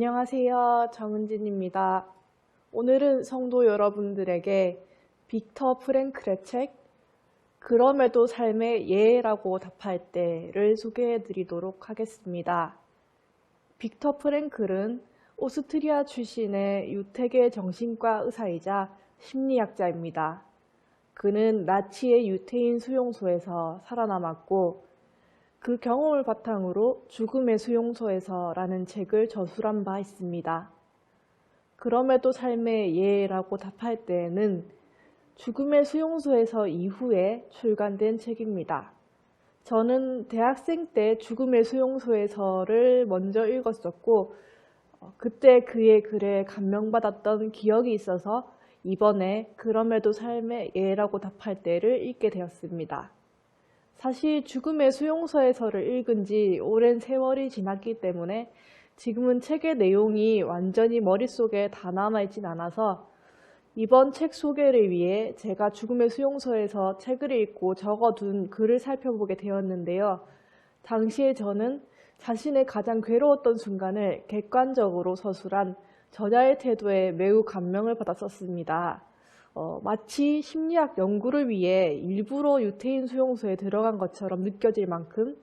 안녕하세요. 정은진입니다. 오늘은 성도 여러분들에게 빅터 프랭클의 책 그럼에도 삶의 예라고 답할 때를 소개해 드리도록 하겠습니다. 빅터 프랭클은 오스트리아 출신의 유태계 정신과 의사이자 심리학자입니다. 그는 나치의 유태인 수용소에서 살아남았고 그 경험을 바탕으로 죽음의 수용소에서라는 책을 저술한 바 있습니다. 그럼에도 삶의 예라고 답할 때에는 죽음의 수용소에서 이후에 출간된 책입니다. 저는 대학생 때 죽음의 수용소에서를 먼저 읽었었고 그때 그의 글에 감명받았던 기억이 있어서 이번에 그럼에도 삶의 예라고 답할 때를 읽게 되었습니다. 사실 죽음의 수용소에서를 읽은 지 오랜 세월이 지났기 때문에 지금은 책의 내용이 완전히 머릿속에 다 남아있진 않아서 이번 책 소개를 위해 제가 죽음의 수용소에서 책을 읽고 적어둔 글을 살펴보게 되었는데요. 당시에 저는 자신의 가장 괴로웠던 순간을 객관적으로 서술한 저자의 태도에 매우 감명을 받았었습니다. 마치 심리학 연구를 위해 일부러 유태인 수용소에 들어간 것처럼 느껴질 만큼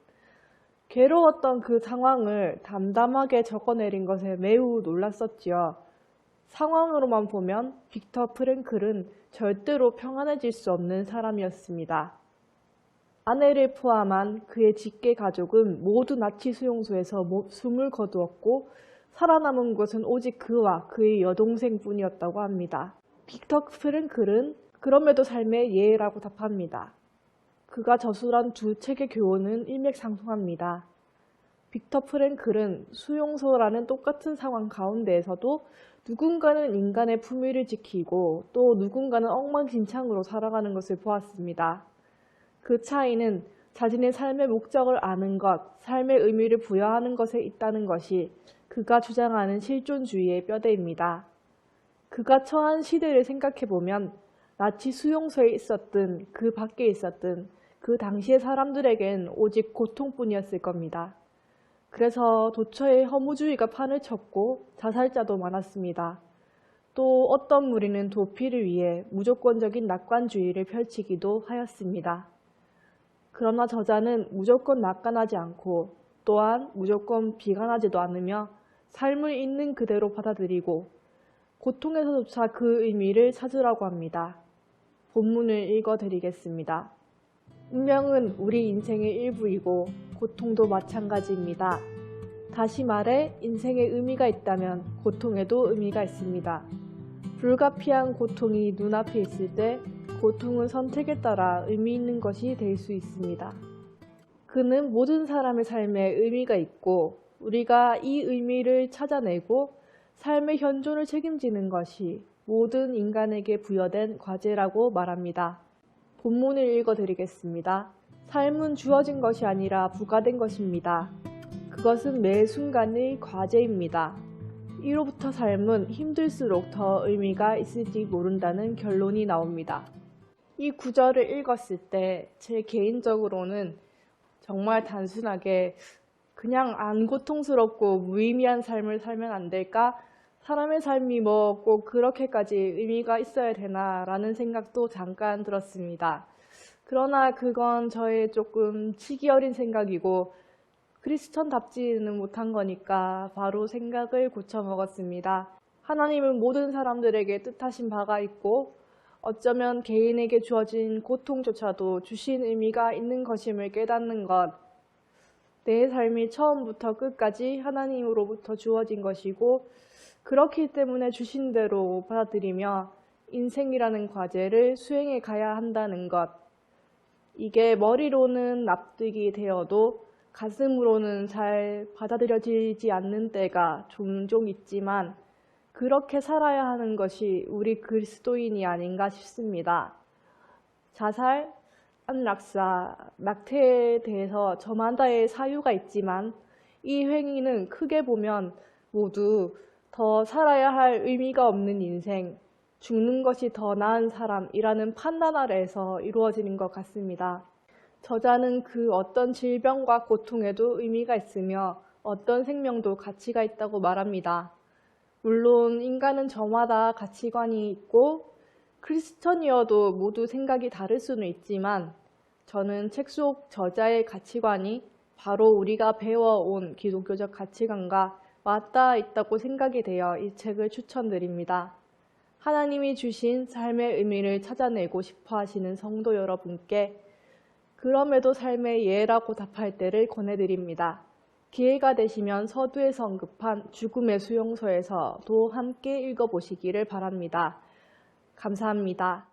괴로웠던 그 상황을 담담하게 적어내린 것에 매우 놀랐었지요. 상황으로만 보면 빅터 프랭클은 절대로 평안해질 수 없는 사람이었습니다. 아내를 포함한 그의 직계 가족은 모두 나치 수용소에서 숨을 거두었고 살아남은 것은 오직 그와 그의 여동생뿐이었다고 합니다. 빅터 프랭클은 그럼에도 삶의 예라고 답합니다. 그가 저술한 두 책의 교훈은 일맥상통합니다. 빅터 프랭클은 수용소라는 똑같은 상황 가운데에서도 누군가는 인간의 품위를 지키고 또 누군가는 엉망진창으로 살아가는 것을 보았습니다. 그 차이는 자신의 삶의 목적을 아는 것, 삶의 의미를 부여하는 것에 있다는 것이 그가 주장하는 실존주의의 뼈대입니다. 그가 처한 시대를 생각해보면 나치 수용소에 있었든 그 밖에 있었든 그 당시의 사람들에겐 오직 고통뿐이었을 겁니다. 그래서 도처에 허무주의가 판을 쳤고 자살자도 많았습니다. 또 어떤 무리는 도피를 위해 무조건적인 낙관주의를 펼치기도 하였습니다. 그러나 저자는 무조건 낙관하지 않고 또한 무조건 비관하지도 않으며 삶을 있는 그대로 받아들이고 고통에서조차 그 의미를 찾으라고 합니다. 본문을 읽어드리겠습니다. 운명은 우리 인생의 일부이고 고통도 마찬가지입니다. 다시 말해 인생에 의미가 있다면 고통에도 의미가 있습니다. 불가피한 고통이 눈앞에 있을 때 고통은 선택에 따라 의미 있는 것이 될 수 있습니다. 그는 모든 사람의 삶에 의미가 있고 우리가 이 의미를 찾아내고 삶의 현존을 책임지는 것이 모든 인간에게 부여된 과제라고 말합니다. 본문을 읽어드리겠습니다. 삶은 주어진 것이 아니라 부과된 것입니다. 그것은 매 순간의 과제입니다. 이로부터 삶은 힘들수록 더 의미가 있을지 모른다는 결론이 나옵니다. 이 구절을 읽었을 때 제 개인적으로는 정말 단순하게 그냥 안 고통스럽고 무의미한 삶을 살면 안 될까? 사람의 삶이 뭐 꼭 그렇게까지 의미가 있어야 되나 라는 생각도 잠깐 들었습니다. 그러나 그건 저의 조금 치기 어린 생각이고 크리스천답지는 못한 거니까 바로 생각을 고쳐 먹었습니다. 하나님은 모든 사람들에게 뜻하신 바가 있고 어쩌면 개인에게 주어진 고통조차도 주신 의미가 있는 것임을 깨닫는 것, 내 삶이 처음부터 끝까지 하나님으로부터 주어진 것이고 그렇기 때문에 주신 대로 받아들이며 인생이라는 과제를 수행해 가야 한다는 것, 이게 머리로는 납득이 되어도 가슴으로는 잘 받아들여지지 않는 때가 종종 있지만 그렇게 살아야 하는 것이 우리 그리스도인이 아닌가 싶습니다. 자살, 안락사, 낙태에 대해서 저마다의 사유가 있지만 이 행위는 크게 보면 모두 더 살아야 할 의미가 없는 인생, 죽는 것이 더 나은 사람이라는 판단 아래에서 이루어지는 것 같습니다. 저자는 그 어떤 질병과 고통에도 의미가 있으며 어떤 생명도 가치가 있다고 말합니다. 물론 인간은 저마다 가치관이 있고 크리스천이어도 모두 생각이 다를 수는 있지만 저는 책 속 저자의 가치관이 바로 우리가 배워온 기독교적 가치관과 맞닿아 있다고 생각이 되어 이 책을 추천드립니다. 하나님이 주신 삶의 의미를 찾아내고 싶어 하시는 성도 여러분께 그럼에도 삶의 예라고 답할 때를 권해드립니다. 기회가 되시면 서두에서 언급한 죽음의 수용소에서도 함께 읽어보시기를 바랍니다. 감사합니다.